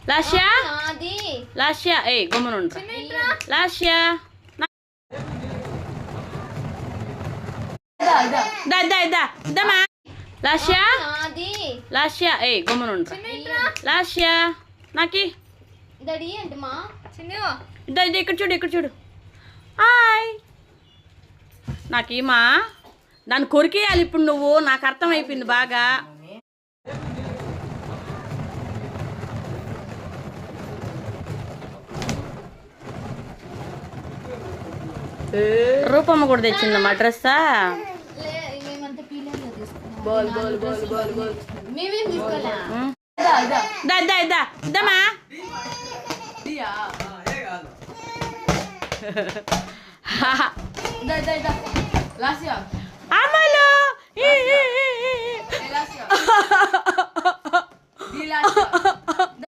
లాస్య లాస్య ఏ గమ్మునుండ్రా లాస్య ఇద్దమా లాస్య లాస్య ఏ గమ్మునుండ్రా లాస్య నాకి ఇద్దా ఇక్కడ చూడు హాయ్ నాకేమా దాన్ని కొరికేయాలి ఇప్పుడు నువ్వు నాకు అర్థమైపోయింది బాగా రూపమ్మ కూడా తెచ్చిందమ్మా డ్రెస్సా ఇద్దమా అమ్మలు